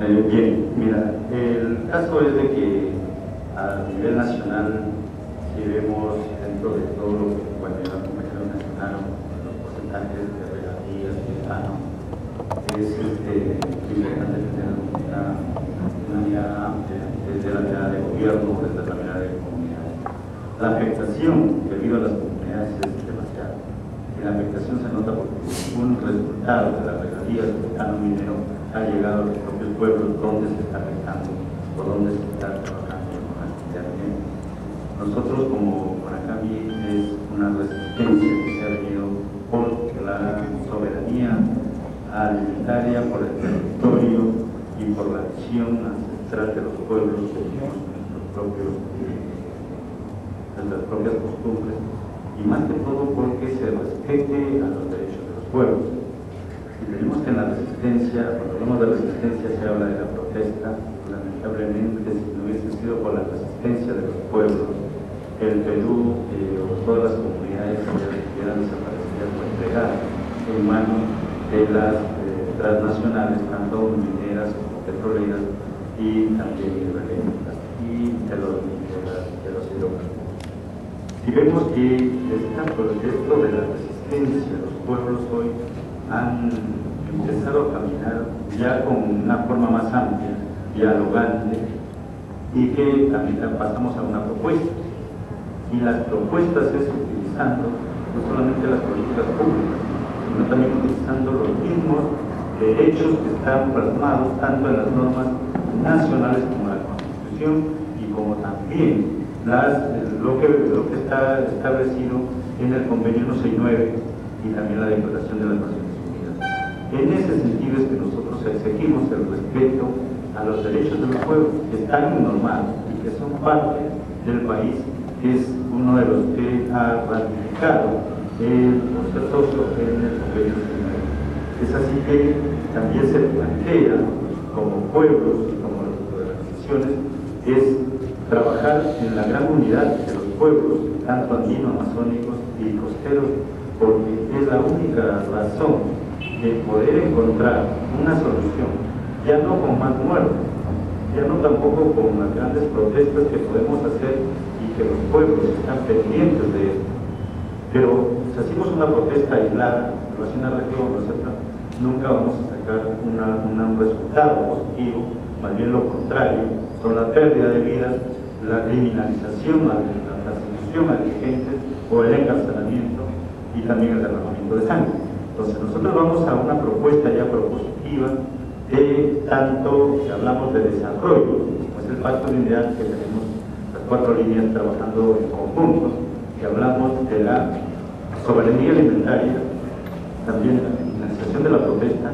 Bien, mira, el caso es de que a nivel nacional, si vemos dentro de todo lo que, bueno, ya los compañeros mencionaron, los porcentajes de regalías de etano, es importante tener una mirada amplia, desde la mirada de gobierno, desde la mirada de comunidades. La afectación debido a las comunidades es demasiada. Y la afectación se nota porque un resultado de las regalías del etano minero ha llegado a los propios pueblos donde se está afectando o donde se está trabajando cotidianamente. Nosotros como Guanacambi es una resistencia que se ha venido por la soberanía alimentaria, por el territorio y por la visión ancestral de los pueblos que tenemos nuestras propias costumbres, y más que todo porque se respete a los derechos de los pueblos. Y tenemos que en la resistencia, cuando hablamos de resistencia se habla de la protesta. Lamentablemente, si no hubiese sido por la resistencia de los pueblos, el Perú o todas las comunidades hubieran desaparecido o entregadas en manos de las transnacionales, tanto mineras como petroleras y también hidroeléctricas y de los hidrocarburos. Si vemos que esto de la resistencia, los pueblos hoy han empezado a caminar ya con una forma más amplia, dialogante, y que también pasamos a una propuesta. Y las propuestas es utilizando no solamente las políticas públicas, sino también utilizando los mismos derechos que están plasmados tanto en las normas nacionales como en la Constitución y como también lo que está establecido en el Convenio 169 y también la Declaración de las Naciones Unidas. En ese sentido es que nosotros exigimos el respeto a los derechos de los pueblos que están normados y que son parte del país, que es uno de los que ha ratificado el socio en el Convenio 169. Es así que también se plantea como pueblos y como organizaciones es trabajar en la gran unidad de los pueblos, tanto andino, amazónicos y costeros, porque es la única razón de poder encontrar una solución, ya no con más muertos, ya no tampoco con las grandes protestas que podemos hacer y que los pueblos están pendientes de esto. Pero si hacemos una protesta aislada en relación a la región, nunca vamos a sacar un resultado positivo, más bien lo contrario, son la pérdida de vidas, la criminalización, la persecución a dirigentes o el encarcelamiento y también el derramamiento de sangre. Entonces nosotros vamos a una propuesta ya propositiva de tanto que hablamos de desarrollo, como es el pacto lineal que tenemos las 4 líneas trabajando en conjunto, que hablamos de la soberanía alimentaria, también la criminalización de la protesta,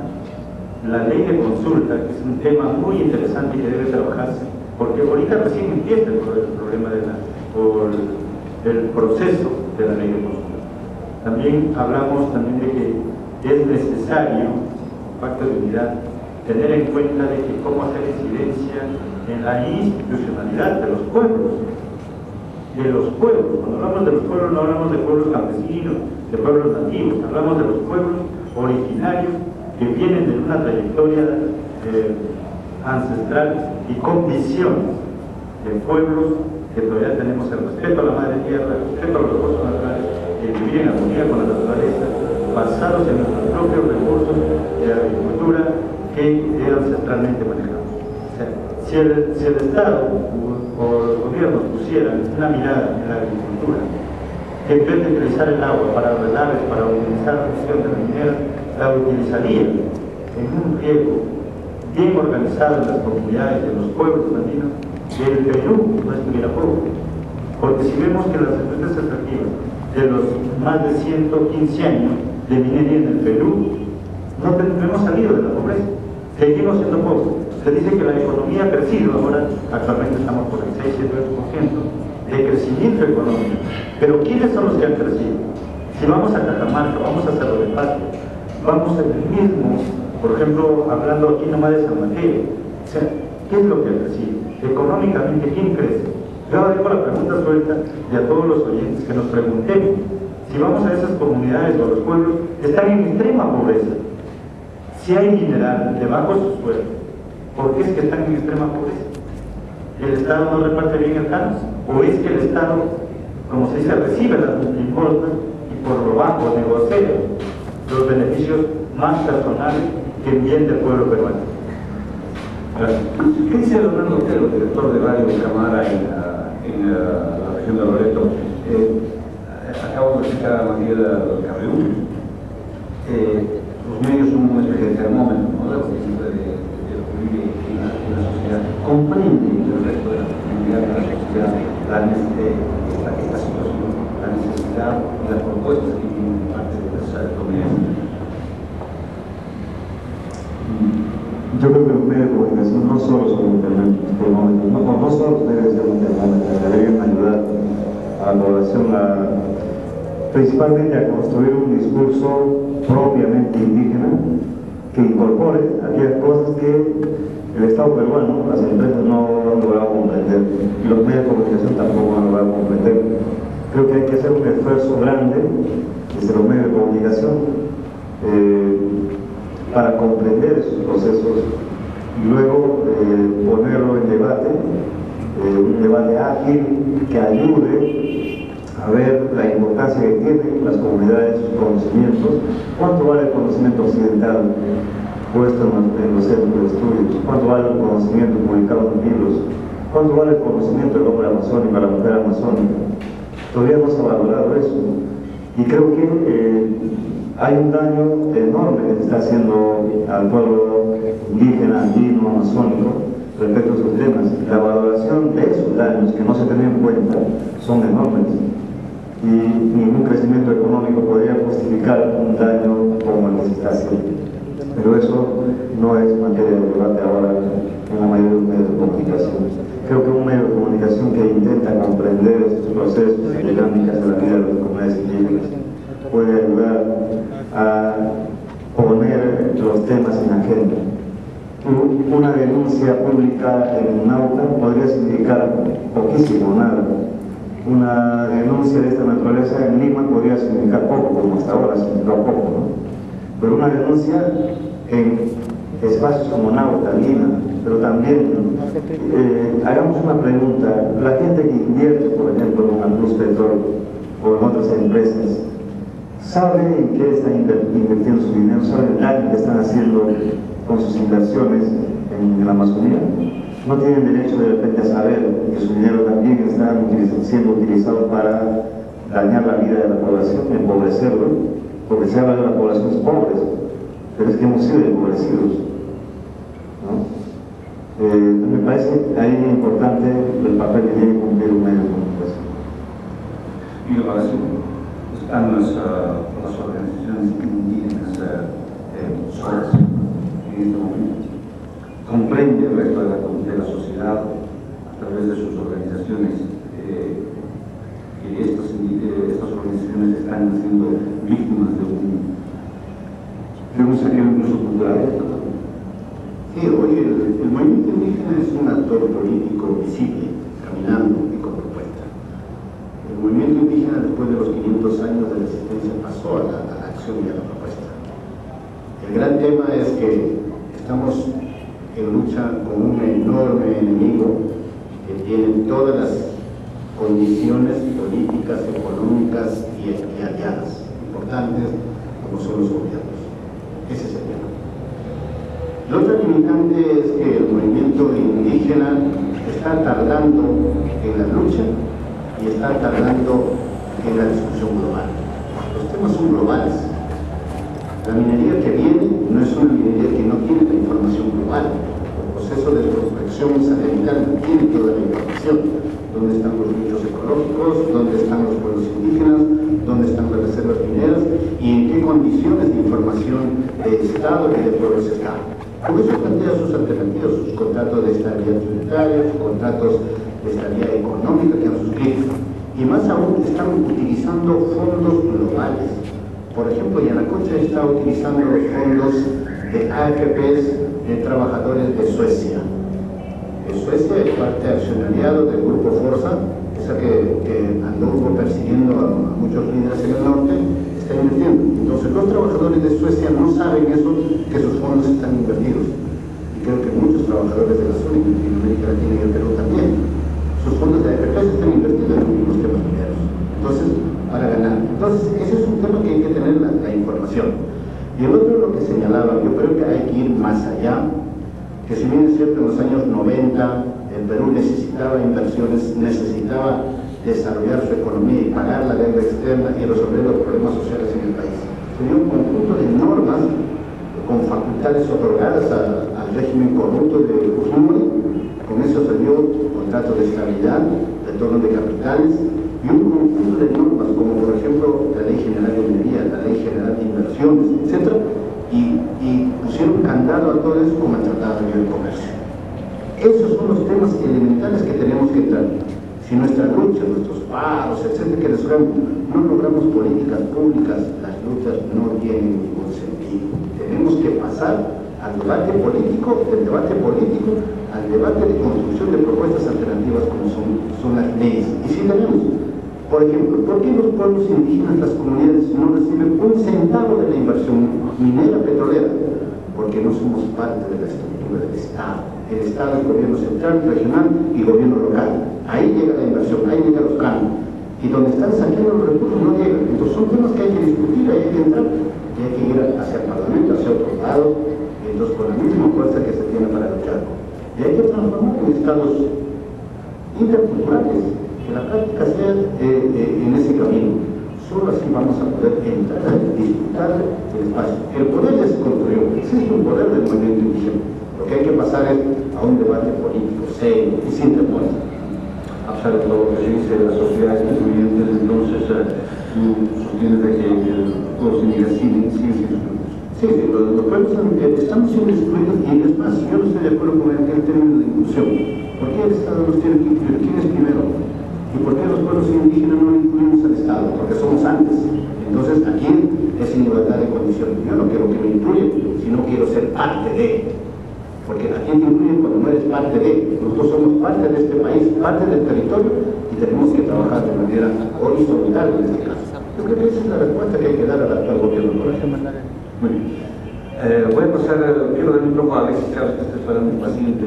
la ley de consulta, que es un tema muy interesante y que debe trabajarse, porque ahorita recién empieza el problema del proceso de la ley de consulta. También hablamos también de que es necesario, pacto de unidad, tener en cuenta de que cómo hacer incidencia en la institucionalidad de los pueblos. Cuando hablamos de los pueblos no hablamos de pueblos campesinos, de pueblos nativos, hablamos de los pueblos originarios que vienen de una trayectoria ancestral y con visiones de pueblos que todavía tenemos el respeto a la madre tierra, el respeto a los recursos naturales, vivir en armonía con la naturaleza, basados en nuestros propios recursos de agricultura que ancestralmente manejamos. O sea, si el Estado o los gobiernos pusieran una mirada en la agricultura, que en vez de utilizar el agua para regar, para utilizar la gestión de la minera, la utilizaría en un riego bien organizado en las comunidades de los pueblos andinos, el Perú no estuviera pobre. Porque si vemos que las empresas extractivas de los más de 115 años de minería en el Perú, no hemos salido de la pobreza, seguimos siendo pobres. Se dice que la economía ha crecido, ahora actualmente estamos por el 6-7% de crecimiento económico. Pero ¿quiénes son los que han crecido? Si vamos a Cajamarca, vamos a Cerro de Pasco, vamos en el mismo, por ejemplo, hablando aquí nomás de San Mateo, o sea, ¿qué es lo que ha crecido? Económicamente, ¿quién crece? Yo ahora dejo la pregunta suelta y a todos los oyentes que nos preguntemos si vamos a esas comunidades o a los pueblos que están en extrema pobreza, si hay mineral debajo de sus suelos, ¿Por qué es que están en extrema pobreza? ¿El Estado no reparte bien el canon? ¿O es que el Estado, como se dice, recibe las limosnas y por lo bajo negocia los beneficios más personales que el bien del pueblo peruano? Gracias. ¿Qué dice Hernando Otero, director de Radio de Camara en la región de Loreto? Acabo de citar a María Carreúl. Los medios son una especie de termómetro, ¿no? De lo que lo que vive en la sociedad. Comprende el resto de la comunidad, de la sociedad, esta situación, la necesidad y las propuestas que tienen parte de las comunidades. Yo creo que los medios de comunicación no solo son un termómetro, no solo deben ser un termómetro, deberían ayudar a la población principalmente a construir un discurso propiamente indígena que incorpore aquellas cosas que el Estado peruano, las empresas no han logrado comprender y los medios de comunicación tampoco han logrado comprender. Creo que hay que hacer un esfuerzo grande desde los medios de comunicación para comprender esos procesos y luego ponerlo en debate, un debate ágil que ayude a ver la importancia que tienen las comunidades, sus conocimientos, cuánto vale el conocimiento occidental puesto en los centros de estudios, cuánto vale el conocimiento publicado en libros, cuánto vale el conocimiento del hombre amazónico, la mujer amazónica. Todavía no se ha valorado eso y creo que hay un daño enorme que se está haciendo al pueblo indígena, andino, amazónico respecto a esos temas. La valoración de esos daños que no se tienen en cuenta son enormes y ningún crecimiento económico podría justificar un daño como el que se está haciendo. Pero eso no es materia de debate ahora en la mayoría de los medios de comunicación. Creo que un medio de comunicación que intenta comprender estos procesos y dinámicas de la vida de las comunidades indígenas puede ayudar a poner los temas en agenda. Una denuncia pública en Nauta podría significar poquísimo, nada. Una denuncia de esta naturaleza en Lima podría significar poco, como hasta ahora significó poco, ¿no? Pero una denuncia en espacios como Nauta, Lima, pero también hagamos una pregunta. La gente que invierte, por ejemplo, en Andrus Petrol o en otras empresas, ¿sabe en qué están invirtiendo su dinero? ¿Sabe el daño que están haciendo con sus inversiones en la Amazonía? No tienen derecho de repente a saber que su dinero también está siendo utilizado para dañar la vida de la población, empobrecerlo, porque se habla de las poblaciones pobres, pero es que hemos sido empobrecidos, ¿no? Me parece ahí importante el papel que tiene que cumplir un medio de comunicación. Y lo para eso están las organizaciones indígenas solas en este momento. Comprende el resto de la sociedad a través de sus organizaciones que estas organizaciones están siendo víctimas de un saqueo incluso cultural. Sí, oye, el movimiento indígena es un actor político visible, caminando y con propuesta. El movimiento indígena, después de los 500 años de resistencia, pasó a la acción y a la propuesta. El gran tema es que estamos en lucha con un enorme enemigo que tiene todas las condiciones políticas, económicas y aliadas importantes, como son los gobiernos. Ese es el tema. La otra limitante es que el movimiento indígena está tardando en la lucha y está tardando en la discusión global. Los temas son globales. La minería que viene no es una minería que no tiene la información global. El proceso de prospección satelital no tiene toda la información. ¿Dónde están los nichos ecológicos? ¿Dónde están los pueblos indígenas? ¿Dónde están las reservas mineras? ¿Y en qué condiciones de información de Estado y de pueblos están? Por eso plantea sus alternativas, sus contratos de estabilidad tributaria, sus contratos de estabilidad económica que han suscrito. Y más aún están utilizando fondos globales. Por ejemplo, Yanacocha está utilizando los fondos de AFPs de trabajadores de Suecia. Suecia es parte accionariado del grupo Forza, esa que anduvo persiguiendo a muchos líderes en el norte, está invirtiendo. Entonces los trabajadores de Suecia no saben eso, que sus fondos están invertidos. Y creo que muchos trabajadores trabajadores de la zona en América Latina y el Perú también. Sus fondos de AFP están invertidos en los temas mineros. Entonces, para ganar. Entonces, ese es un tema que hay que tener la información. Y el otro, lo que señalaba, yo creo que hay que ir más allá, que si bien es cierto, en los años 90 el Perú necesitaba inversiones, necesitaba desarrollar su economía y pagar la deuda externa y resolver los problemas sociales en el país. Se dio un conjunto de normas con facultades otorgadas al régimen corrupto de Fujimori. Con eso se dio contratos de estabilidad, retorno de capitales y un conjunto de normas como por ejemplo la Ley General de Minería, la Ley General de Inversiones, etc. Y pusieron candado a todo eso como el Tratado de Libre Comercio. Esos son los temas elementales que tenemos que entrar. Si nuestra lucha, nuestros paros, etcétera, que no logramos políticas públicas, las luchas no tienen ningún sentido. Tenemos que pasar al debate político, del debate político, al debate de construcción de propuestas alternativas como son las leyes. Y si tenemos, por ejemplo, ¿por qué los pueblos indígenas, las comunidades, no reciben un centavo de la inversión minera petrolera? Porque no somos parte de la estructura del Estado. El Estado es gobierno central, regional y gobierno local. Ahí llega la inversión, ahí llega los cambios. Y donde están saqueando los recursos no llegan. Entonces son temas que hay que discutir, hay que entrar, y hay que ir hacia el Parlamento, hacia otros lados, y entonces con la misma fuerza que se tiene para luchar. Y hay que transformar en estados interculturales, que la práctica sea en ese camino. Solo así vamos a poder entrar a disfrutar del espacio. El poder ya se construyó, existe un poder del movimiento indígena. Lo que hay que pasar es a un debate político serio y sin temores. A pesar de todo lo que se dice de las sociedades constituyentes, entonces tú sostienes de que los indígenas siguen siendo excluidos. Sí, los pueblos estamos siendo excluidos y es más, yo no estoy de acuerdo con el término de inclusión. ¿Por qué el Estado nos tiene que incluir? ¿Quién es primero? ¿Y por qué los pueblos indígenas no incluimos al Estado? Porque somos antes. Entonces aquí es en igualdad de condiciones. Yo no quiero que me incluyan, sino quiero ser parte de. Porque la gente incluye cuando no eres parte de. Nosotros somos parte de este país, parte del territorio y tenemos que trabajar de manera horizontal en este caso. Yo creo que esa es la respuesta que hay que dar al actual gobierno. Muy bien. Voy a pasar, quiero dar un poco a Alexis Chávez, que está esperando un paciente,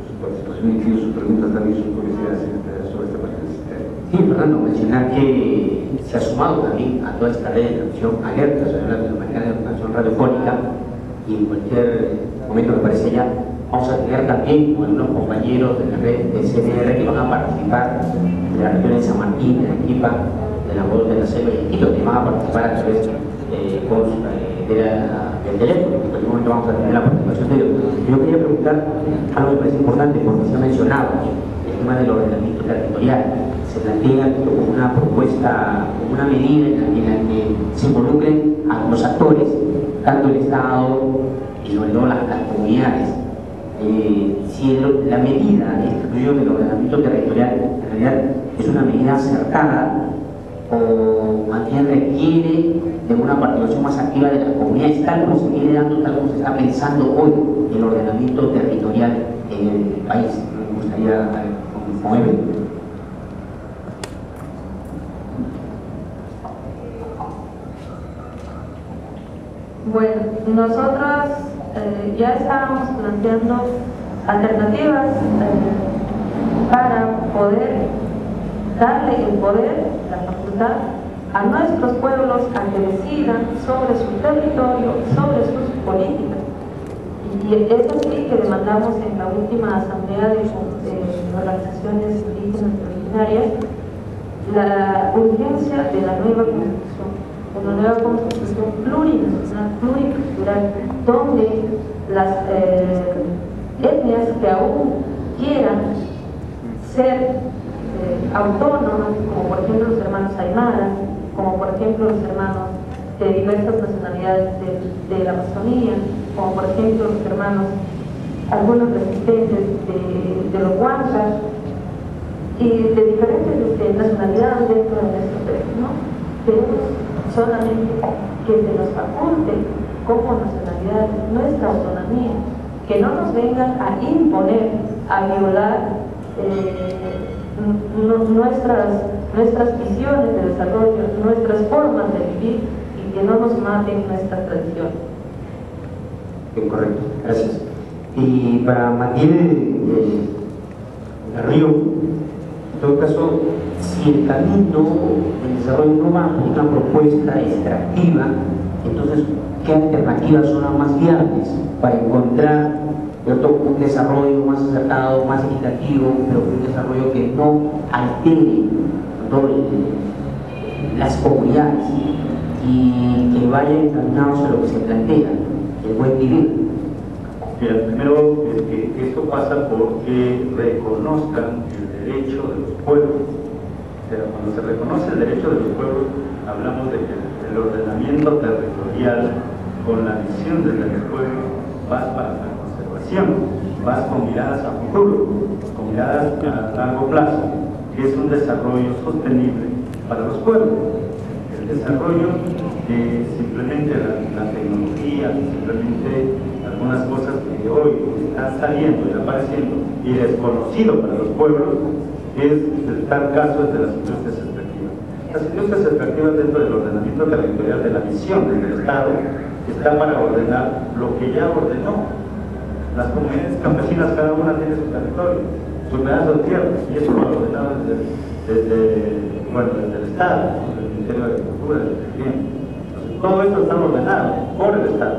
su participación y tiene sus preguntas también, sus curiosidades sobre esta parte del sistema. Sí, Fernando, mencionar que se ha sumado también a toda esta red de televisión alerta sobre la Latinoamericana de Información Radiofónica y en cualquier momento me parece ya vamos a tener también con algunos compañeros de la red de CNR que van a participar de la región de San Martín, de Arequipa, de la voz de la selva y Quito, que van a participar a través del teléfono, en cualquier momento vamos a tener la participación de ellos. Yo quería preguntar algo que me parece importante, porque se ha mencionado el tema del ordenamiento territorial. Se plantea como una propuesta, como una medida en la que se involucren a los actores, tanto el Estado y sobre todo las comunidades. Si la medida de institución del ordenamiento territorial en realidad es una medida acertada o más bien requiere de una participación más activa de las comunidades, tal como se viene dando, tal como se está pensando hoy el ordenamiento territorial en el país. Me gustaría con Evelyn. Bueno, nosotros ya estábamos planteando alternativas para poder darle el poder, la facultad, a nuestros pueblos a que decidan sobre su territorio, sobre sus políticas. Y es así que demandamos en la última asamblea de organizaciones indígenas y originarias la urgencia de la nueva constitución, una nueva constitución plurinacional, pluricultural, donde las etnias que aún quieran ser autónomas, como por ejemplo los hermanos Aymara, como por ejemplo los hermanos de diversas nacionalidades de la Amazonía, como por ejemplo los hermanos, algunos resistentes de los Huancas y de diferentes nacionalidades dentro de nuestro país, ¿no? Queremos solamente que se nos faculte como nacionalidad nuestra autonomía, que no nos vengan a imponer, a violar nuestras visiones de desarrollo, nuestras formas de vivir y que no nos maten nuestras tradiciones. Bien, correcto, gracias. Y para mantener el río, en todo caso, si el camino del desarrollo no va con una propuesta extractiva, entonces, ¿qué alternativas son las más viables para encontrar, ¿cierto?, un desarrollo más acertado, más equitativo, pero un desarrollo que no altere, ¿no?, las comunidades y que vayan encaminados a lo que se plantea, el buen vivir? Mira, primero, esto pasa porque reconozcan el derecho de los pueblos. O sea, cuando se reconoce el derecho de los pueblos, hablamos de que el ordenamiento territorial con la visión desde los pueblos va para la conservación, va con miradas a futuro, con miradas a largo plazo, que es un desarrollo sostenible para los pueblos. El desarrollo simplemente la tecnología, simplemente algunas cosas que hoy están saliendo y apareciendo y desconocido para los pueblos, es el tal caso de las industrias extractivas. Las industrias extractivas, dentro del ordenamiento territorial de la visión del Estado, está para ordenar lo que ya ordenó. Las comunidades campesinas, cada una tiene su territorio, su pedazo de tierra, y eso lo ha ordenado desde el Estado, el Ministerio de Agricultura, desde el tiempo. Entonces, todo esto está ordenado por el Estado,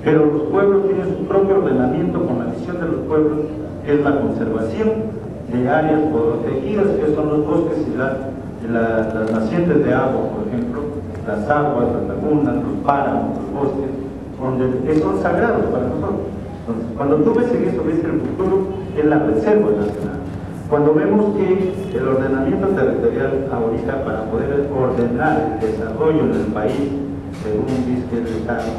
pero los pueblos tienen su propio ordenamiento con la visión de los pueblos, que es la conservación de áreas protegidas, que son los bosques y las nacientes de agua, por ejemplo, las aguas, las lagunas, los páramos, los bosques, que son sagrados para nosotros. Entonces, cuando tú ves en eso, ves que el futuro es la reserva nacional. Cuando vemos que el ordenamiento territorial ahorita, para poder ordenar el desarrollo en el país, según dice el Estado,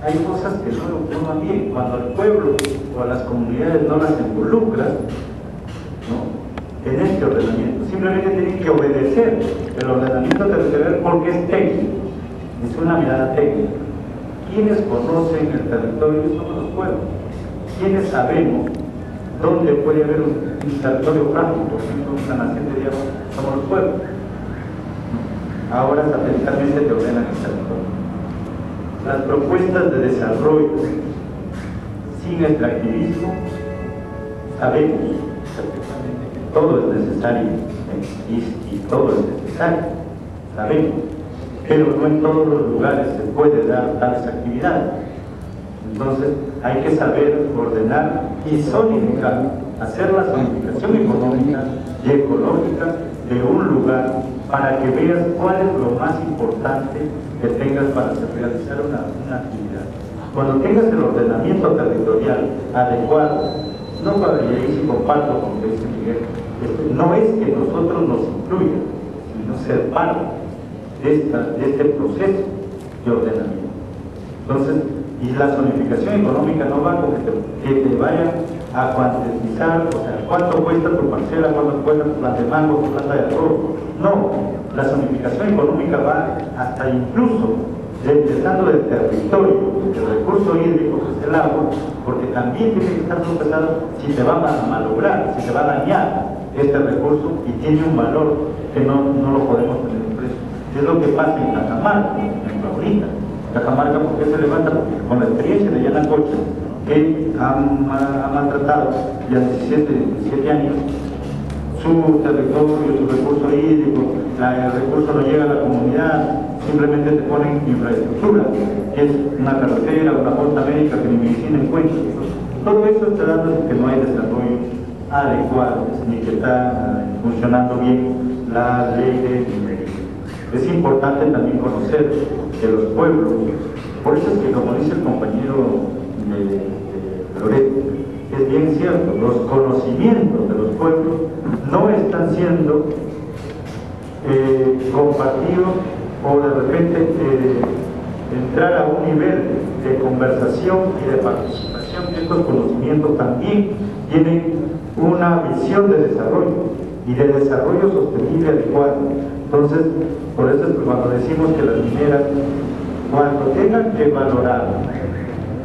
hay cosas que no van bien. Cuando al pueblo o a las comunidades no las involucras, ¿no?, en este ordenamiento, simplemente tienen que obedecer el ordenamiento territorial porque es técnico, es una mirada técnica. Quienes conocen el territorio somos los pueblos. Quienes sabemos dónde puede haber un territorio frágil, por ejemplo, una naciente de agua, somos los pueblos. Ahora satelitalmente te ordenan el territorio. Las propuestas de desarrollo sin extractivismo, sabemos perfectamente que todo es necesario, y todo es necesario, sabemos, pero no en todos los lugares se puede dar tales actividades. Entonces hay que saber ordenar y zonificar, hacer la zonificación económica y ecológica de un lugar para que veas cuál es lo más importante que tengas para realizar una actividad. Cuando tengas el ordenamiento territorial adecuado, no, y ahí sí comparto con lo que dice Miguel, no es que nosotros nos incluyan, sino ser parte de este proceso de ordenamiento. Entonces, y la zonificación económica no va con que te vayan a cuantizar, o sea, cuánto cuesta tu parcela, cuánto cuesta tu planta de mango, tu planta de arroz. No, la zonificación económica va hasta incluso empezando del territorio, el recurso hídrico, que es el agua, porque también tiene que estar sopesado si te va a malograr, si te va a dañar este recurso y tiene un valor que no lo podemos tener en precio. Es lo que pasa en Cajamarca, en ahorita. Cajamarca, ¿por qué se levanta? Porque con la experiencia de Yanacocha, que ha maltratado ya 17 años su territorio, su recurso hídrico, el recurso no llega a la comunidad, simplemente te ponen infraestructura, que es una carretera, una posta médica que ni medicina encuentra. Todo eso está dando que no hay desarrollo adecuado, ni que está funcionando bien la ley de... Es importante también conocer que los pueblos, por eso es que, como dice el compañero de Loreto, es bien cierto, los conocimientos de los pueblos no están siendo compartidos, o de repente entrar a un nivel de conversación y de participación. Estos conocimientos también tienen una visión de desarrollo y de desarrollo sostenible adecuado. Entonces, por eso es que cuando decimos que las mineras, cuando tengan que valorar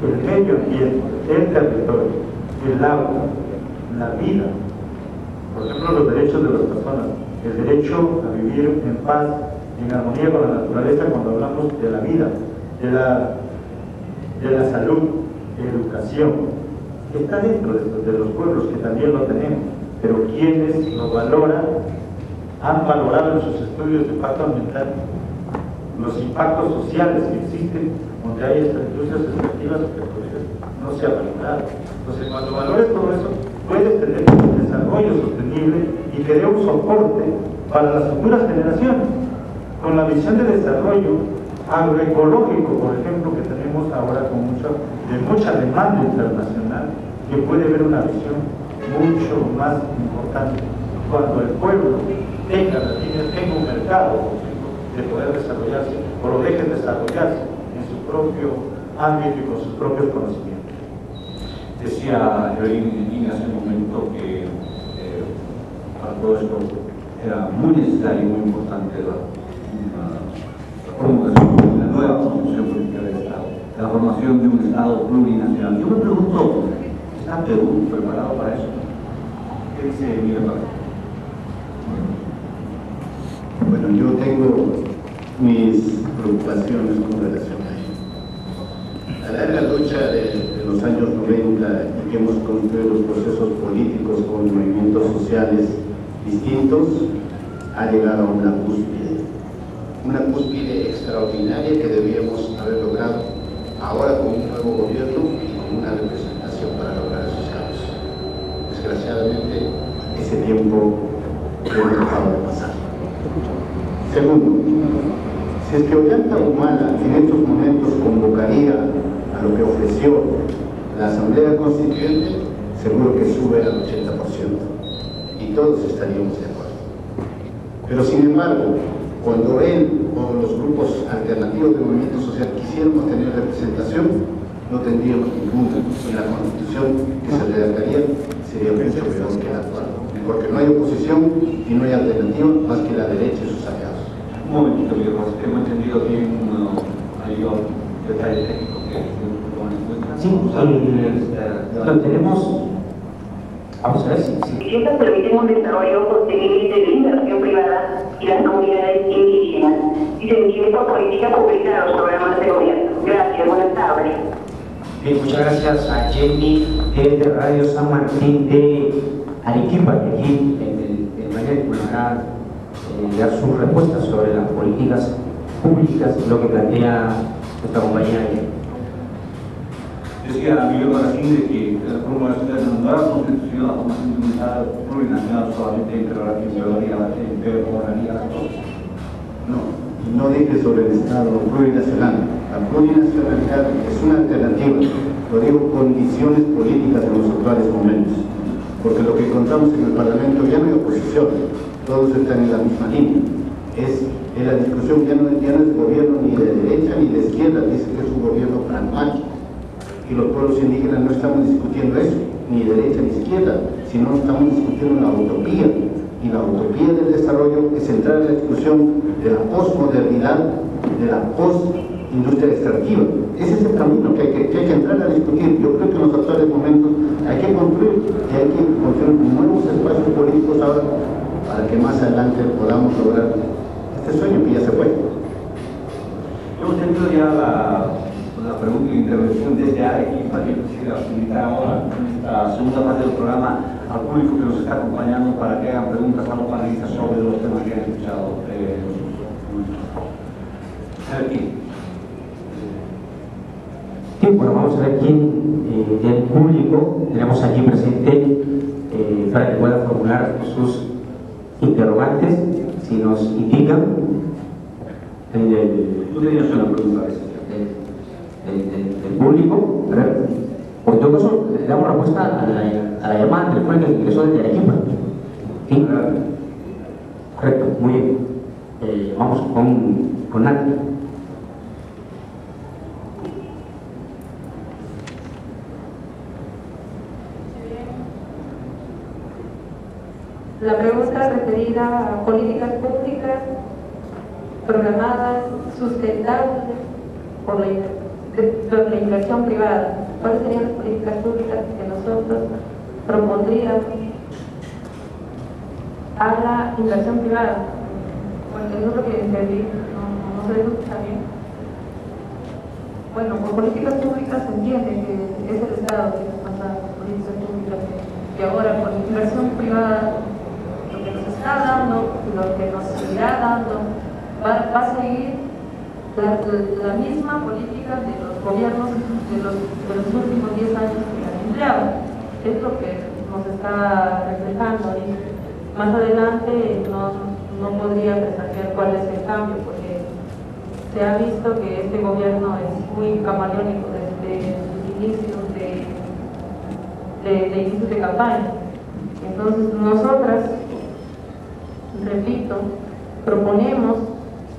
el medio ambiente, el territorio, el agua, la vida, por ejemplo, los derechos de las personas, el derecho a vivir en paz, en armonía con la naturaleza, cuando hablamos de la vida, de la salud, educación, está dentro de los pueblos, que también lo tenemos, pero quienes lo valoran, han valorado en sus estudios de impacto ambiental los impactos sociales que existen donde hay estas industrias extractivas o petroleras, no se ha valorado. Entonces, cuando valores todo eso, puedes tener un desarrollo sostenible y que dé un soporte para las futuras generaciones, con la visión de desarrollo agroecológico, por ejemplo, que tenemos ahora con mucha demanda internacional, que puede haber una visión mucho más importante cuando el pueblo tenga las líneas, tenga un mercado de poder desarrollarse o lo dejen desarrollarse en su propio ámbito y con sus propios conocimientos. Decía Evelyn hace un momento que para todo esto era muy necesario y muy importante la promulgación de la nueva Constitución Política del Estado, la formación de un Estado plurinacional. Yo me pregunto, ¿está Perú preparado para eso? ¿Qué dice Miguel Barrio? Bueno, yo tengo mis preocupaciones con relación a ello. La larga lucha de los años 90 y que hemos construido los procesos políticos con movimientos sociales distintos ha llegado a una cúspide extraordinaria que debíamos haber logrado ahora con un nuevo gobierno y con una representación para lograr esos cambios. Desgraciadamente, ese tiempo hemos dejado de pasar. Segundo, si es que Ollanta Humala en estos momentos convocaría a lo que ofreció la Asamblea Constituyente, seguro que sube al 80% y todos estaríamos de acuerdo. Pero sin embargo, cuando él o los grupos alternativos del movimiento social quisiéramos tener representación, no tendríamos ninguna, y la Constitución que se redactaría sería mucho peor que la actual, porque no hay oposición y no hay alternativa más que la derecha y sus aliados. Un momentito, hemos entendido bien hay un detalle técnico que toman en cuenta. Sí, lo tenemos. Vamos a ver si Estas permiten un desarrollo sostenible de la inversión privada y las comunidades indígenas y se define por política pública de los programas de gobierno. Gracias, buenas tardes. Bien, muchas gracias a Jenny de Radio San Martín de Arequipa, que aquí en mañana va a dar sus respuestas sobre las políticas públicas, lo que plantea nuestra compañera ayer. Decía Miguel Barracín de que la promulgación de la nueva Constitución, la formación de un Estado plurinacional solamente integraría las cosas. No dije sobre el Estado plurinacional. La plurinacionalidad es una alternativa, lo digo, condiciones políticas en los actuales momentos, porque lo que encontramos en el Parlamento ya no hay oposición, todos están en la misma línea. En la discusión ya no es gobierno ni de derecha ni de izquierda, dice que es un gobierno pragmático. Y los pueblos indígenas no estamos discutiendo eso, ni derecha ni izquierda, sino estamos discutiendo la utopía. Y la utopía del desarrollo es entrar en la discusión de la posmodernidad, de la postindustria extractiva. Ese es el camino que hay que entrar a discutir. Yo creo que en los actuales momentos hay que construir nuevos espacios políticos ahora para que más adelante podamos lograr este sueño que ya se fue. Hemos tenido ya la pregunta y intervención desde Arequipa. Yo quisiera invitar ahora a la segunda parte del programa al público que nos está acompañando para que hagan preguntas a los panelistas sobre los temas que han escuchado. Sí, bueno, vamos a ver quién del público tenemos aquí presente para que pueda formular sus interrogantes, si nos indican. Tú tenías una pregunta del público, o en todo caso le damos respuesta a la llamada telefónica que ingresó desde Arequipa. ¿Sí? Correcto, muy bien. Vamos con Nati. La pregunta referida a políticas públicas programadas, sustentables por la inversión privada. ¿Cuáles serían las políticas públicas que nosotros propondríamos a la inversión privada? Porque eso es lo que entendí, no sé si está bien. Bueno, por políticas públicas se entiende que es el Estado que está pasando. administración pública, que ahora por inversión privada, lo que nos está dando y lo que nos seguirá dando, va a seguir la misma política de los gobiernos de los últimos 10 años que han empleado. Es lo que nos está reflejando, y más adelante no podría presagiar cuál es el cambio, porque se ha visto que este gobierno es muy camaleónico desde sus inicios de campaña. Entonces nosotras, repito, proponemos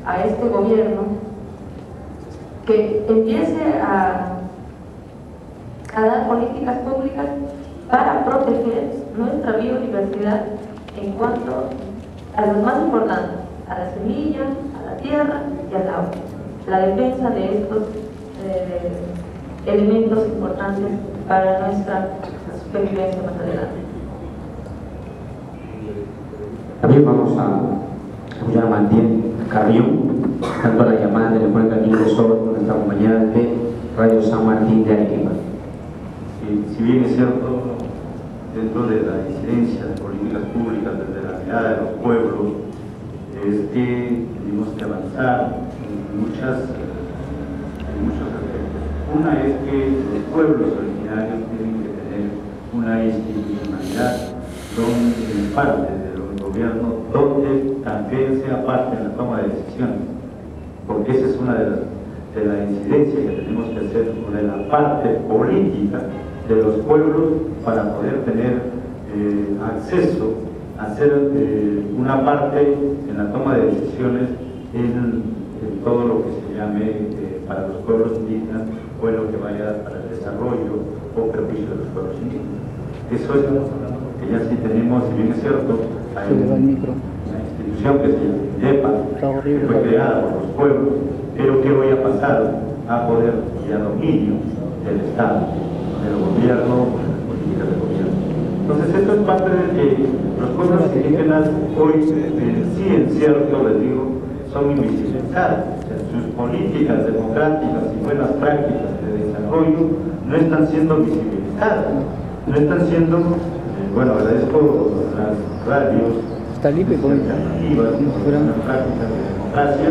a este gobierno que empiece a dar políticas públicas para proteger nuestra biodiversidad en cuanto a lo más importante, a la semilla, a la tierra y al agua. La defensa de estos elementos importantes para nuestra supervivencia más adelante. También vamos a escuchar a Martín Carrión, tanto a la llamada telefónica aquí de Sol, nuestra compañera de Radio San Martín de Arequipa. Si bien es cierto, dentro de la incidencia de políticas públicas desde la mirada de los pueblos, es que tenemos que avanzar en muchos aspectos. Una es que los pueblos originarios tienen que tener una institucionalidad donde parte de los gobiernos, donde también sea parte en la toma de decisiones, porque esa es una de la incidencia que tenemos que hacer sobre la parte política de los pueblos para poder tener acceso a ser una parte en la toma de decisiones en todo lo que se llame para los pueblos indígenas o en lo que vaya para el desarrollo o perjuicio de los pueblos indígenas. Eso estamos hablando, porque ya sí tenemos, si bien es cierto, hay una institución que se llama INDEPA, que fue creada por los pueblos, pero que hoy ha pasado a poder y a dominio del Estado, del gobierno, de las políticas del gobierno. Entonces esto es parte de que los pueblos indígenas hoy sí, en cierto, les digo, son invisibilizados. O sea, sus políticas democráticas y buenas prácticas de desarrollo no están siendo visibilizadas, no están siendo, bueno, agradezco las radios alternativas, las prácticas de democracia.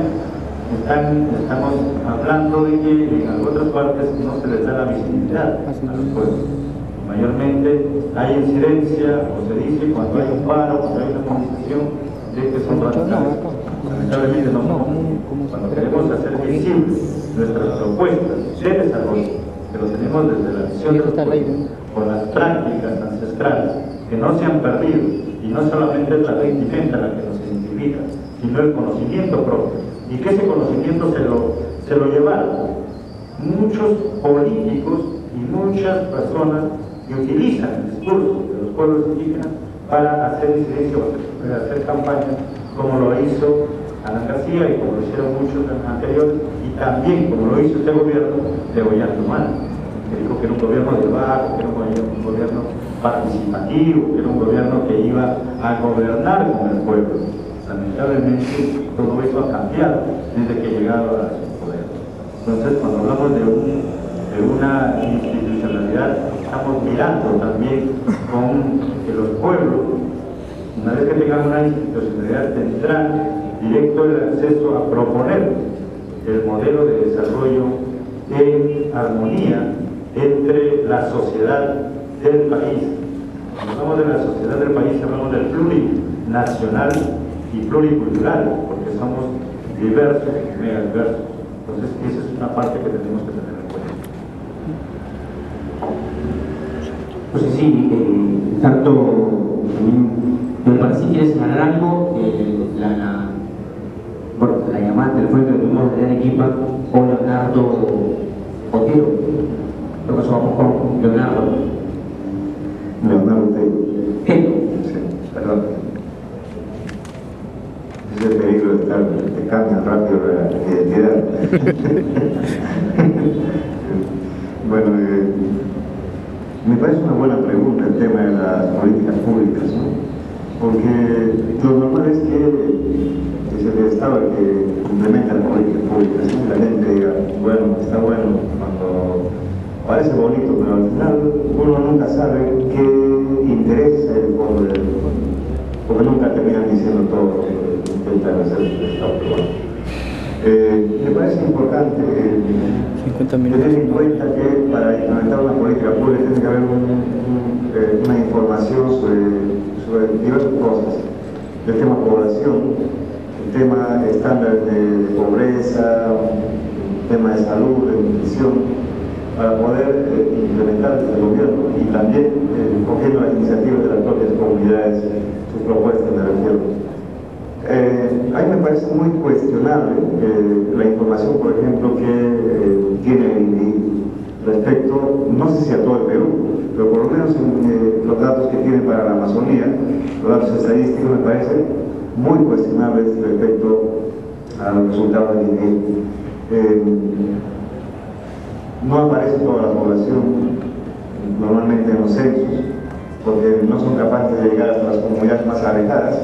Estamos hablando de que en otras partes no se les da la visibilidad a los pueblos. Mayormente hay incidencia, o se dice, cuando hay un paro, cuando hay una movilización, de que son radicales. Lamentablemente no somos. Cuando queremos hacer visibles nuestras propuestas de desarrollo, que lo tenemos desde la visión de los pueblos, con las prácticas ancestrales, que no se han perdido, y no solamente es la vestimenta la que nos identifica, sino el conocimiento propio. Y que ese conocimiento se lo llevaron muchos políticos y muchas personas que utilizan el discurso de los pueblos indígenas para hacer incidencia o hacer campañas, como lo hizo Alan García y como lo hicieron muchos anteriores, y también como lo hizo este gobierno de Ollanta Humala, que dijo que era un gobierno de barrio, que era un gobierno participativo, que era un gobierno que iba a gobernar con el pueblo. Lamentablemente todo eso ha cambiado desde que llegado a su poder. Entonces, cuando hablamos de una institucionalidad, estamos mirando también con que los pueblos, una vez que tengan una institucionalidad, tendrán directo el acceso a proponer el modelo de desarrollo en armonía entre la sociedad del país. Cuando hablamos de la sociedad del país, hablamos del plurinacional y pluricultural, porque somos diversos, mega diversos. Entonces, esa es una parte que tenemos que tener en cuenta. Pues sí, tanto me parece que quiere señalar algo, la llamada telefónica que tuvimos de Arequipa o Leonardo Otero. Lo que vamos con Leonardo. Leonardo Otero. Sí, perdón. Es el peligro de estar, te cambian rápido la identidad. Bueno, me parece una buena pregunta el tema de las políticas públicas, ¿no? Porque lo normal es que es el Estado el que implementa las políticas públicas, ¿no? La gente diga, bueno, está bueno parece bonito, pero al final uno nunca sabe qué interesa el fondo de porque nunca terminan diciendo todo lo que intentan hacer el Estado peruano. Me parece importante tener en cuenta que para implementar una política pública tiene que haber una información sobre diversas cosas. El tema población, el tema estándar de pobreza, el tema de salud, de nutrición, para poder implementar desde el gobierno y también cogiendo las iniciativas de las propias comunidades, sus propuestas me refiero. A mí me parece muy cuestionable la información, por ejemplo, que tiene el INDI respecto, no sé si a todo el Perú, pero por lo menos en los datos que tiene para la Amazonía, los datos estadísticos me parecen muy cuestionables respecto a los resultados del INDI. No aparece toda la población normalmente en los censos, porque no son capaces de llegar hasta las comunidades más alejadas.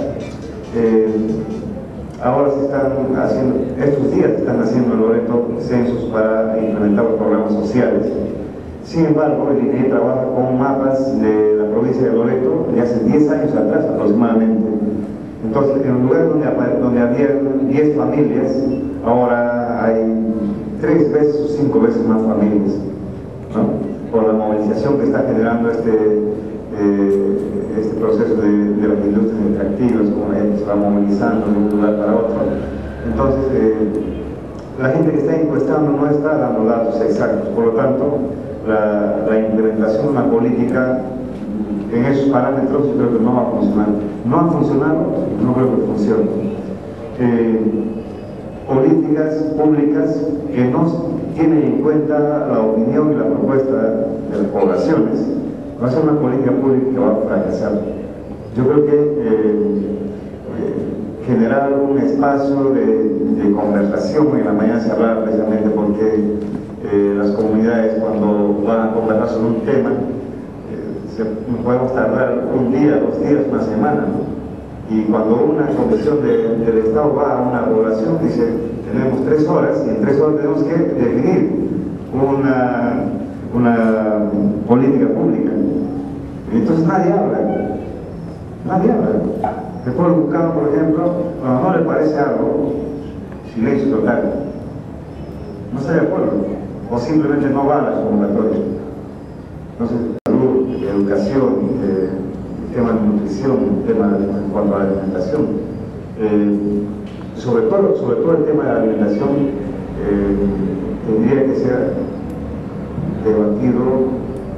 Ahora se están haciendo, estos días se están haciendo en Loreto censos para implementar los programas sociales. Sin embargo, el INEGI trabaja con mapas de la provincia de Loreto de hace 10 años atrás aproximadamente. Entonces, en un lugar donde había 10 familias, ahora hay 3 veces o 5 veces más familias, ¿no? Por la movilización que está generando este proceso de las industrias extractivas, como la gente se va movilizando de un lugar para otro. Entonces, la gente que está encuestando no está dando datos exactos, por lo tanto, la implementación de una política en esos parámetros yo creo que no va a funcionar. No ha funcionado, no creo que funcione. Políticas públicas que no tienen en cuenta la opinión y la propuesta de las poblaciones, va a ser una política pública que va a fracasar. Yo creo que generar un espacio de conversación, en la mañana se hablaba precisamente porque las comunidades cuando van a conversar sobre un tema, podemos tardar un día, 2 días, una semana, ¿no? Y cuando una comisión del Estado va a una población, dice, tenemos 3 horas, y en 3 horas tenemos que definir una política pública. Y entonces nadie habla. El pueblo buscado, por ejemplo, cuando no le parece algo, silencio total. No está de acuerdo, o simplemente no va a las convocatorias. Entonces, salud, educación, el tema de nutrición, el tema en cuanto a la alimentación, sobre todo el tema de la alimentación tendría que ser debatido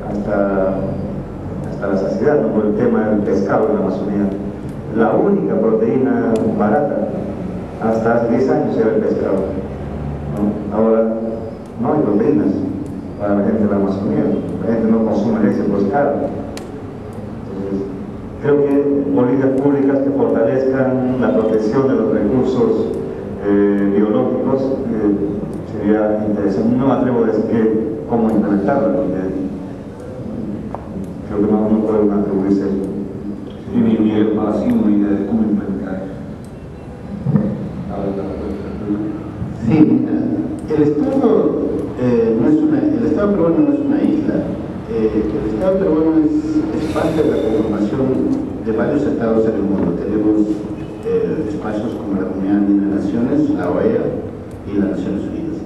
hasta la saciedad, ¿no? Por el tema del pescado en la Amazonía. La única proteína barata hasta hace 10 años era el pescado, ¿no? Ahora no hay proteínas para la gente de la Amazonía, la gente no consume leche, pues caro. Entonces, creo que políticas públicas que fortalezcan la protección de los recursos biológicos sería interesante. No me atrevo a decir cómo implementarla, porque creo que no puede atribuirse eso. Sí, Miguel, más así una idea de cómo implementar. Sí, el Estado el Estado peruano no es una isla. El Estado peruano es parte de la conformación de varios estados en el mundo. Tenemos espacios como la Comunidad Andina de Naciones, la OEA y las Naciones Unidas,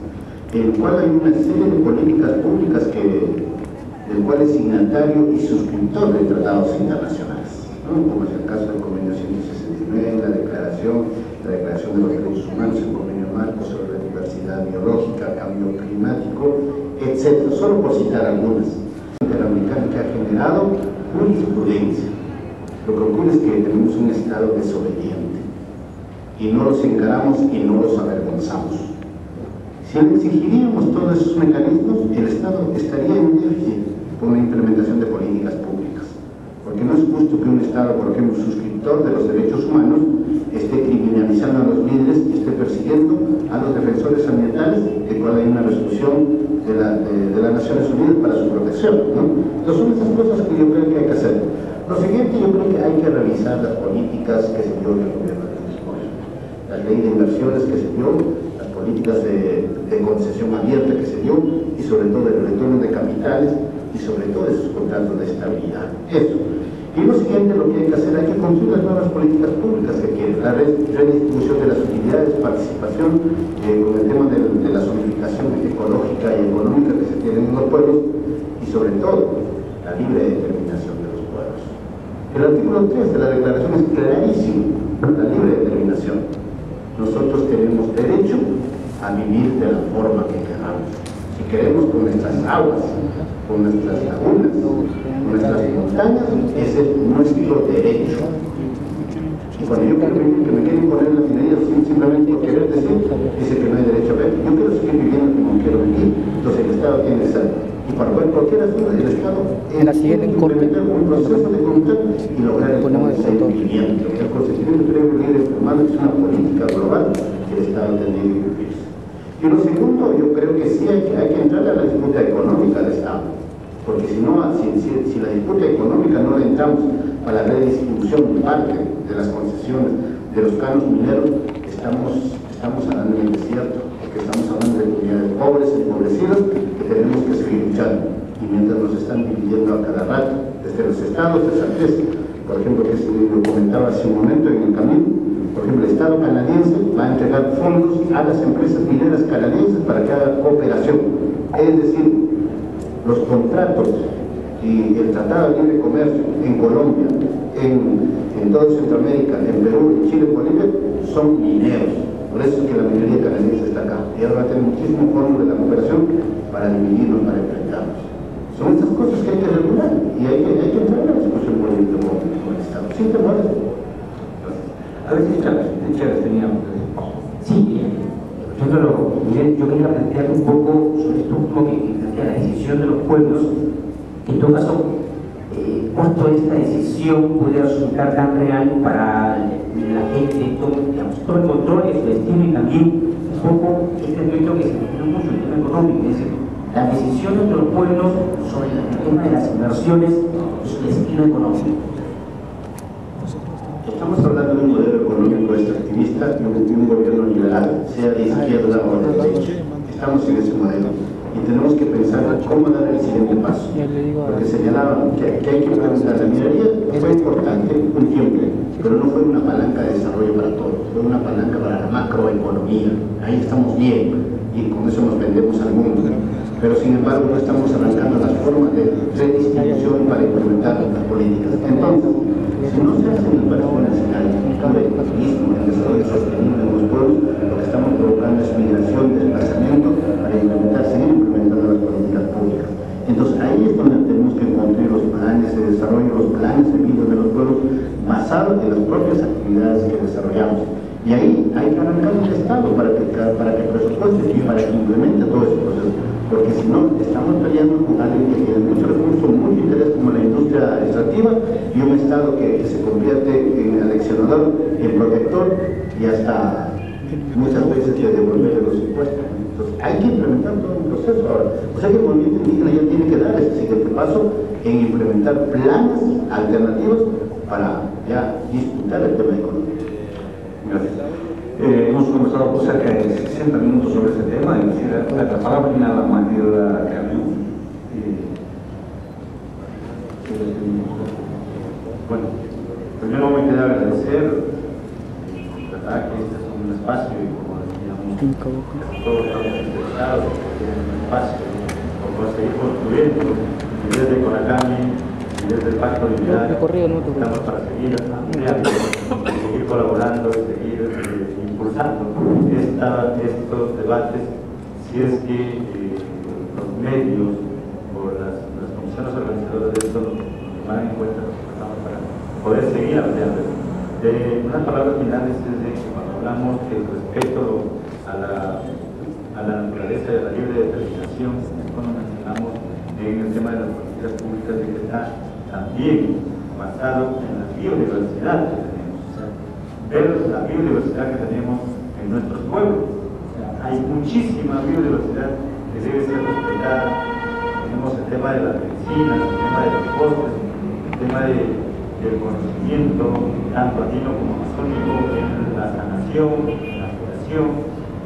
en el cual hay una serie de políticas públicas del cual es signatario y suscriptor de tratados internacionales, ¿no? Como es el caso del Convenio 169, la Declaración de los Derechos Humanos, el Convenio Marco sobre la Diversidad Biológica, Cambio Climático, etc. Solo por citar algunas. Interamericana que ha generado jurisprudencia. Lo que ocurre es que tenemos un Estado desobediente y no los encaramos y no los avergonzamos. Si le exigiríamos todos esos mecanismos, el Estado estaría en déficit con la implementación de políticas públicas. Porque no es justo que un Estado, por ejemplo, suscriptor de los derechos humanos, esté criminalizando a los líderes y esté persiguiendo a los defensores ambientales, de cual hay una resolución de las Naciones Unidas para su protección, ¿no? Entonces son esas cosas que yo creo que hay que hacer. Lo siguiente, yo creo que hay que revisar las políticas que se dio en el gobierno de Luis Moya, la ley de inversiones que se dio, las políticas de de concesión abierta que se dio y sobre todo el retorno de capitales y sobre todo esos contratos de estabilidad. Eso. Y lo siguiente, lo que hay que hacer, hay que construir las nuevas políticas públicas que quieren, la redistribución de las utilidades, participación con el tema de la zonificación ecológica y económica que se tiene en los pueblos y sobre todo la libre determinación de los pueblos. El artículo 3 de la declaración es clarísimo, la libre determinación. Nosotros tenemos derecho a vivir de la forma que queramos. Si queremos con nuestras aguas, con nuestras lagunas, con nuestras montañas, ese es nuestro derecho. Y cuando yo quiero vivir, que me quieren poner las medidas simplemente por querer decir, dice que no hay derecho a ver. Yo quiero seguir viviendo como quiero vivir. Entonces el Estado tiene que ser. Y para cualquier asunto, el Estado tiene que implementar un proceso de voluntad y lograr el consentimiento. El consentimiento previo libre informado es una política global que el Estado tendría que cumplirse. Y lo segundo, yo creo que sí hay que entrar a la disputa económica del Estado, porque si no, si la disputa económica no le entramos a la redistribución parte de las concesiones de los canos mineros, estamos hablando en el desierto, porque estamos hablando de comunidades pobres y empobrecidas que tenemos que seguir luchando. Y mientras nos están dividiendo a cada rato, desde los estados de Santés, por ejemplo, que se lo comentaba hace un momento en el camino, por ejemplo, el Estado canadiense va a entregar fondos a las empresas mineras canadienses para que hagan cooperación. Es decir, los contratos y el Tratado de Libre Comercio en Colombia, en toda Centroamérica, en Perú, en Chile, en Bolivia, son mineros. Por eso es que la minería canadiense está acá. Y ahora va a tener muchísimos fondos de la cooperación para dividirnos, para enfrentarnos. Son estas cosas que hay que regular y hay que entrar en la discusión política con el Estado. Sin temores. A ver si Chávez teníamos. Sí, yo quería plantear un poco sobre esto último que plantea la decisión de los pueblos. En todo caso, ¿cuánto esta decisión puede resultar tan real para la gente? Todo el control de su destino y también un poco este aspecto que se refiere mucho al tema económico, es decir, las decisiones de los pueblos sobre el tema de las inversiones y su destino económico. Estamos hablando de un modelo económico extractivista y un gobierno liberal, sea de izquierda o de derecha. Estamos en ese modelo y tenemos que pensar cómo dar el siguiente paso. Porque señalaban que hay que implementar la minería, fue importante un tiempo, pero no fue una palanca de desarrollo para todos, fue una palanca para la macroeconomía. Ahí estamos bien y con eso nos vendemos al mundo. Pero sin embargo no estamos arrancando las formas de redistribución para implementar las políticas. Entonces, si no se hacen inversiones en agricultura y turismo, en desarrollo sostenible en los pueblos, lo que estamos provocando es migración, desplazamiento para seguir implementando las políticas públicas. Entonces ahí es donde tenemos que construir los planes de desarrollo, los planes de vida de los pueblos basados en las propias actividades que desarrollamos. Y ahí hay que arrancar el Estado para que presupueste y para que implemente todo ese proceso. Porque si no, estamos peleando con alguien que tiene mucho recurso, mucho interés como la industria extractiva y un Estado que se convierte en aleccionador, en protector y hasta muchas veces de devolver los impuestos. Entonces hay que implementar todo un proceso ahora. O sea que el movimiento indígena ya tiene que dar ese siguiente paso en implementar planes alternativos para ya disputar el tema económico. Gracias. Hemos conversado por cerca de 60 minutos sobre este tema y la palabra final a Matilda Carrión. Bueno, primero me queda agradecer que este es un espacio y como decíamos, todos estamos interesados en un espacio por seguir construyendo y desde Conacami y desde el Pacto de Unidad estamos para seguir ampliando, seguir colaborando, seguir impulsando estos debates si es que los medios o las comisiones organizadoras de esto nos toman en cuenta para poder seguir ampliando. Unas palabras finales es de que cuando hablamos del respeto a la naturaleza y a la libre determinación, es cuando mencionamos en el tema de las políticas públicas de que está también basado en la biodiversidad que tenemos. Ver la biodiversidad que tenemos en nuestros pueblos. O sea, hay muchísima biodiversidad que debe ser respetada. Tenemos el tema de las medicinas, el tema de los bosques, el tema del conocimiento, tanto andino como amazónico, en la sanación, en la curación.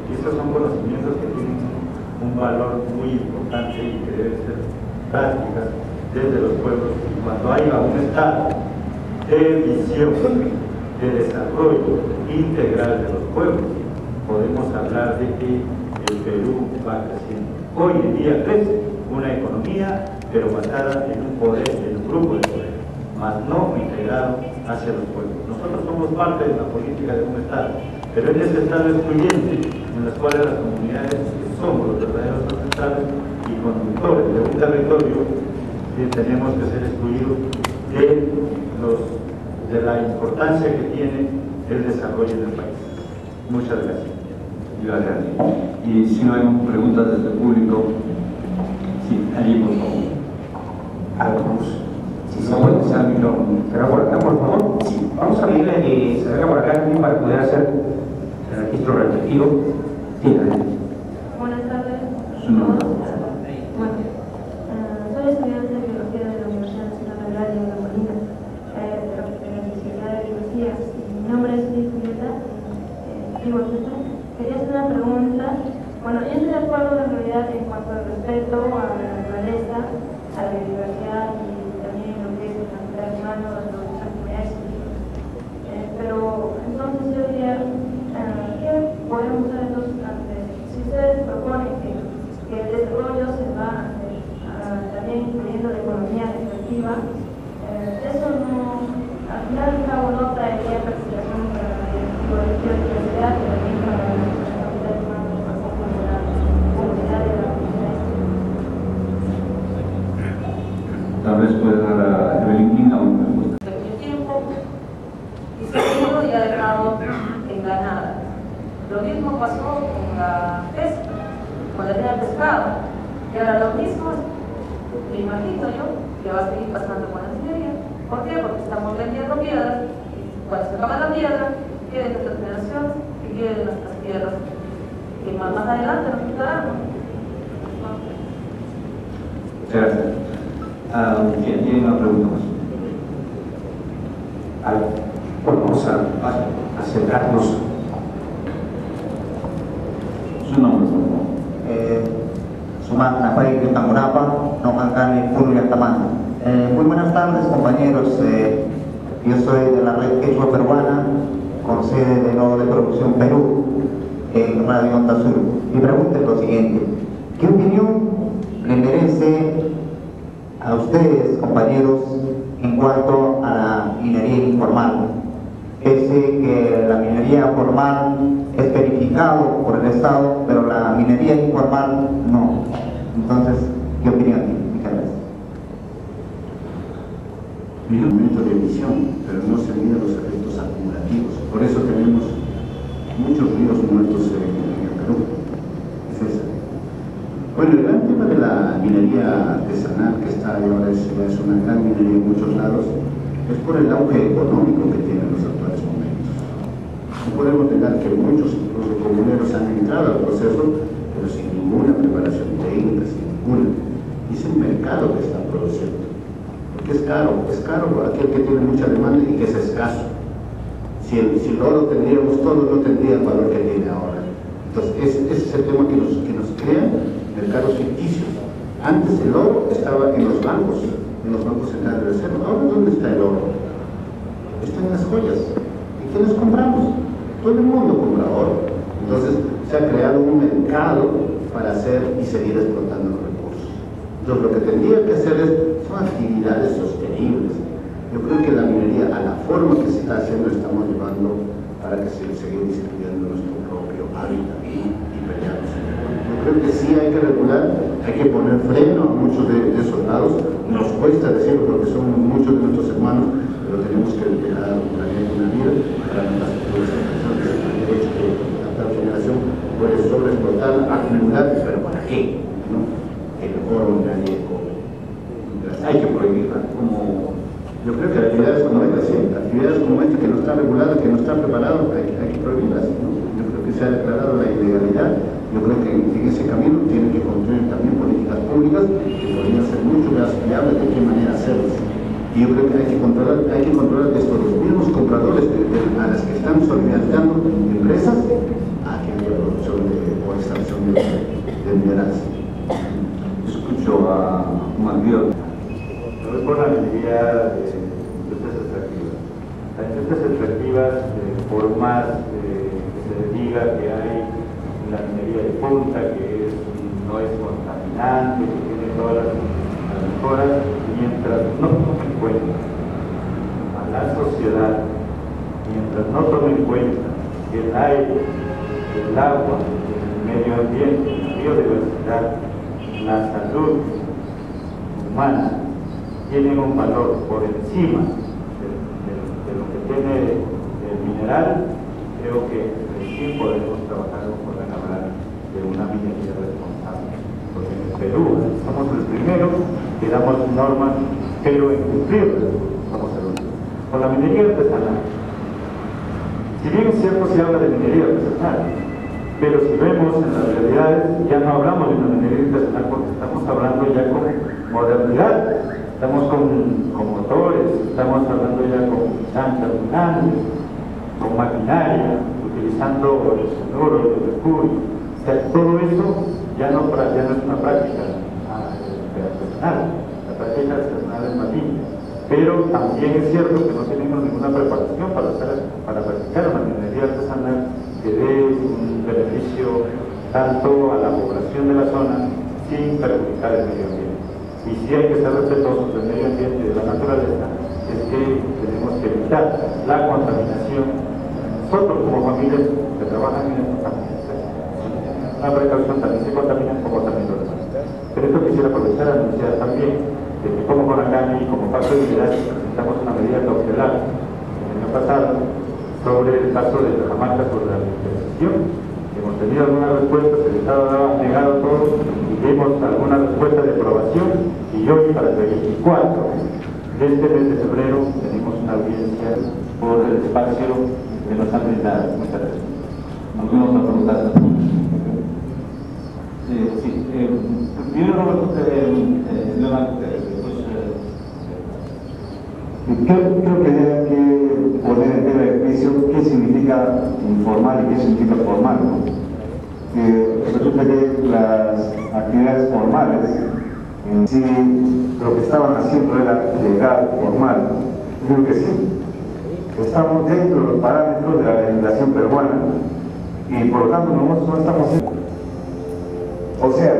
Y estos son conocimientos que tienen un valor muy importante y que debe ser práctica desde los pueblos. Y cuando haya un Estado de visión, de desarrollo integral de los pueblos, podemos hablar de que el Perú va creciendo. Hoy en día crece una economía, pero basada en un poder, en un grupo de poder, más no integrado hacia los pueblos. Nosotros somos parte de la política de un Estado, pero en ese Estado excluyente, en las cuales las comunidades somos los verdaderos ancestrales y conductores de un territorio, tenemos que ser excluidos de la importancia que tiene el desarrollo del país. Muchas gracias. Gracias. Y si no hay preguntas desde el público, sí, allí por favor. Vamos. Si se puede usar el micrófono. ¿Será por acá, por favor? Sí. Vamos a pedirle que se venga por acá también para poder hacer el registro respectivo. Sí, adelante. Buenas tardes. Su nombre. Bueno, soy estudiante de Biología de la Universidad Nacional Agraria de La Molina, de la especialidad de Biología. Mi nombre es Julieta. Quería hacer una pregunta. Bueno, yo estoy de acuerdo en realidad en cuanto al respeto a la naturaleza, a la biodiversidad y también lo que es el capital humano, las actividades científicas. Pero entonces yo diría, ¿qué podemos hacer entonces antes? Si ustedes proponen que el desarrollo se va también incluyendo la economía efectiva, eso no, al final y al cabo no traería participación para la biodiversidad, pero también para la capital humano, así como la comunidad de la comunidad. Tal vez puede dar a Evelyn una respuesta. El tiempo y seguido y ha dejado enganada. Lo mismo pasó con la pesca, con el pescado. Y ahora lo mismo, me imagino yo, que va a seguir pasando con la minería. ¿Por qué? Porque estamos vendiendo piedras. Y cuando se acaba la piedra, quieren nuestras generaciones, que quieren nuestras tierras, que más adelante nos quitarán. Gracias. ¿Tiene una pregunta más? Bueno, vamos a centrarnos. Su nombre, por favor. Sumat Napay Tangunapa, no Cancani Puro Yactamán. Muy buenas tardes, compañeros. Yo soy de la red Quechua Peruana, con sede de Nodo de Producción Perú, en Radio Onda Sur. Mi pregunta es lo siguiente: ¿qué opinión le merece a ustedes, compañeros, en cuanto a la minería informal? Pese que la minería formal es verificado por el Estado, pero la minería informal no. Entonces, ¿qué opinión tiene? Muchas gracias. Mira, un momento de emisión, pero no se miden los efectos acumulativos. Por eso tenemos muchos ríos muertos en el Perú. Es esa. Bueno, el gran tema de la minería artesanal que está ahí ahora es una gran minería en muchos lados, es por el auge económico que tienen los actuales momentos. No podemos negar que muchos, incluso comuneros, han entrado al proceso, pero sin ninguna preparación técnica, sin ninguna. Y es el mercado que está produciendo. Porque es caro por aquel que tiene mucha demanda y que es escaso. Si el oro tendríamos todo, no tendría el valor que tiene ahora. Entonces, ese es el tema que nos crea mercados ficticios. Antes el oro estaba en los bancos centrales de reserva. Ahora, ¿dónde está el oro? Está en las joyas. ¿Y quiénes compramos? Todo el mundo compra oro. Entonces, se ha creado un mercado para hacer y seguir explotando los recursos. Entonces, lo que tendría que hacer son actividades sostenibles. Yo creo que la minería, a la forma que se está haciendo, estamos llevando para que se siga distribuyendo nuestro propio hábitat y pelearnos. Yo creo que sí hay que regular, hay que poner freno a muchos de esos lados. Nos cuesta decirlo porque son muchos de nuestros hermanos, pero tenemos que dejar una vida para las futuras generaciones. El hecho que la tal generación puede sobreexplotar, acumular, pero ¿para qué? ¿No? El oro nadie come. Hay que prohibirla. Yo creo que actividades como esta, sí, actividades como esta que no está regulada, que no está preparada, hay que prohibirlas, ¿no? Yo creo que se ha declarado la ilegalidad. Yo creo que en ese camino tienen que construir también políticas públicas que podrían ser mucho más viables de qué manera hacerlas. Y yo creo que hay que controlar estos los mismos compradores a las que están solicitando empresas, a aquella producción o extracción de minerales. Escucho a Manuel. Me voy por la minería de industrias extractivas. Las industrias extractivas, por más que se diga que hay la minería de punta, que no es contaminante, que tiene todas las mejoras, mientras no tome en cuenta a la sociedad, mientras no tome en cuenta que el aire, el agua, el medio ambiente, la biodiversidad, la salud humana tienen un valor por encima de lo que tiene el mineral, creo que sí podemos trabajar o poder hablar de una minería responsable. Porque en el Perú somos los primeros que damos normas, pero en cumplirlas somos el único. Con la minería artesanal, si bien es cierto se habla de minería artesanal, pero si vemos en las realidades, ya no hablamos de una minería artesanal porque estamos hablando ya con modernidad, estamos con motores, estamos hablando ya con chanchas grandes, con maquinaria, utilizando el sonoro, el mercurio. O sea, todo eso ya no es una práctica artesanal, la práctica artesanal es más limpia. Pero también es cierto que no tenemos ninguna preparación para practicar una minería artesanal que dé un beneficio tanto a la población de la zona sin perjudicar el medio ambiente. Y si hay que ser respetuosos del medio ambiente y de la naturaleza, es que tenemos que evitar la contaminación. Nosotros como familias que trabajan en esta familia, una precaución también se contaminan como también los demás. Pero esto quisiera aprovechar a anunciar también que como con acá y como parte de liderazgo presentamos una medida cautelar el año pasado sobre el caso de Cajamarca sobre la administración. Hemos tenido algunas respuestas, el Estado ha negado todo y vimos algunas respuestas de aprobación y hoy para el 24 de este mes de febrero tenemos una audiencia por el espacio que nos han brindado. Muchas gracias. Algunos me preguntaron. Primero Roberto, creo que hay que poner en tela de juicio qué significa informal y qué significa formal, ¿no? Resulta que las actividades formales en sí lo que estaban haciendo era llegar formal. Creo que sí. Estamos dentro de los parámetros de la legislación peruana y por lo tanto nosotros no estamos haciendo. O sea,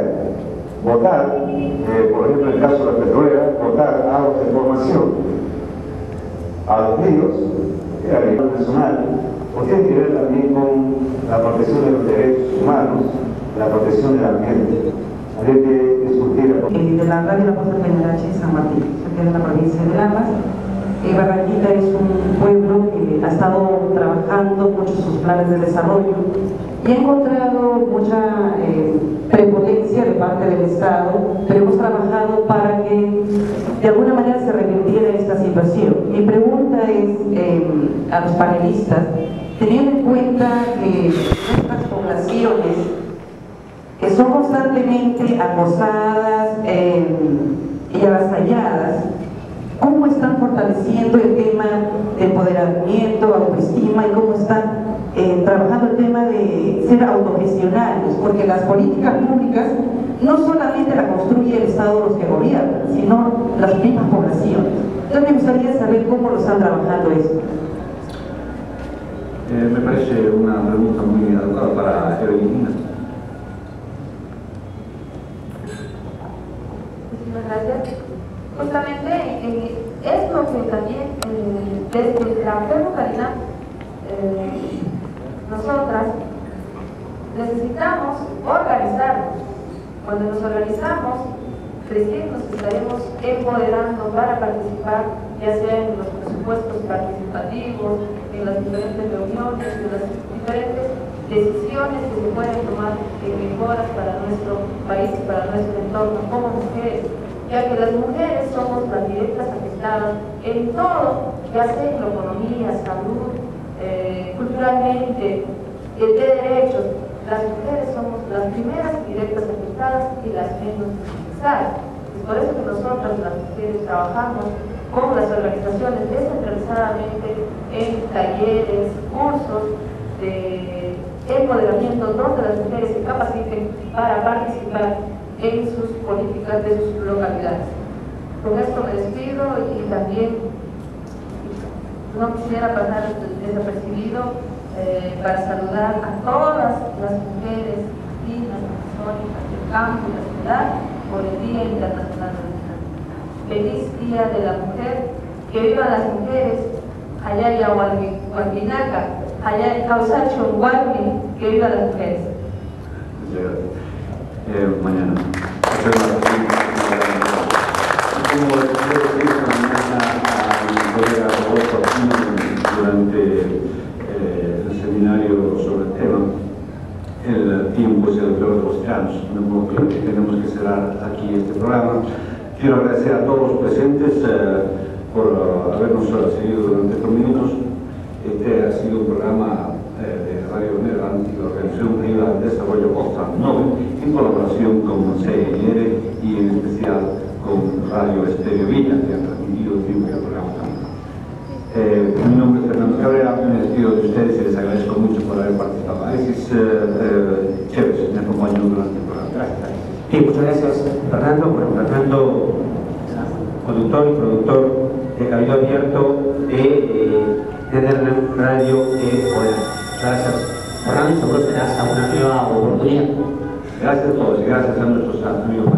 votar, por ejemplo en el caso de la petrolera, votar aguas de formación a los ríos, a nivel nacional, pues tiene que ver también con la protección de los derechos humanos, la protección del ambiente. Habría que discutir. De la radio La Posta Peñarache, San Martín, cerca de la provincia de Lamas. Barranquita es un pueblo que ha estado trabajando mucho sus planes de desarrollo y ha encontrado mucha prepotencia de parte del Estado, pero hemos trabajado para que de alguna manera se revirtiera esta situación. Mi pregunta es a los panelistas, teniendo en cuenta que nuestras poblaciones que son constantemente acosadas y avasalladas, ¿cómo están fortaleciendo el tema de empoderamiento, autoestima y cómo están trabajando el tema de ser autogestionarios? Porque las políticas públicas no solamente las construye el Estado los que gobiernan, sino las mismas poblaciones. Entonces me gustaría saber cómo lo están trabajando esto. Me parece una pregunta muy adecuada para Evelina. Muchísimas gracias. Justamente es lo que también desde la mujer localidad nosotras necesitamos organizarnos. Cuando nos organizamos, recién nos estaremos empoderando para participar, ya sea en los presupuestos participativos, en las diferentes reuniones, en las diferentes decisiones que se pueden tomar en mejoras para nuestro país y para nuestro entorno como mujeres, ya que las mujeres somos las directas afectadas en todo, ya sea en la economía, salud, culturalmente, de derechos. Las mujeres somos las primeras directas afectadas y las menos utilizadas. Es por eso que nosotras, las mujeres, trabajamos con las organizaciones descentralizadamente en talleres, cursos de empoderamiento donde las mujeres se capaciten para participar en sus políticas de sus localidades. Con esto me despido y también no quisiera pasar desapercibido para saludar a todas las mujeres dignas, amazónicas del campo y la ciudad por el Día Internacional de la Mujer. Feliz Día de la Mujer, que vivan las mujeres, allá en Hualpinaca, allá en Causacho, Hualpi, que vivan las mujeres. Muchas gracias. Mañana. Como les quiero decir mañana a mi colega Rodolfo Aquino durante el seminario sobre el tema, el tiempo es el peor de los tiranos, de modo que tenemos que cerrar aquí este programa. Quiero agradecer a todos los presentes por habernos seguido durante estos minutos. Este ha sido un programa de Radio Nederland y la Organización Unida de Desarrollo Ostra Nobel en colaboración con CNR y en especial con Radio Estéreo Villa, que ha transmitido el tiempo del programa también. Mi nombre es Fernando Cabrera, me despido de ustedes y les agradezco mucho por haber participado. Alexis Chévez me acompañó durante el programa. Gracias. Sí, muchas gracias, Fernando. Bueno, Fernando, conductor y productor de Cabildo Abierto de Radio Poder. Gracias, Fernando, y seguro será hasta una nueva oportunidad. Gracias a todos y gracias a nuestros amigos.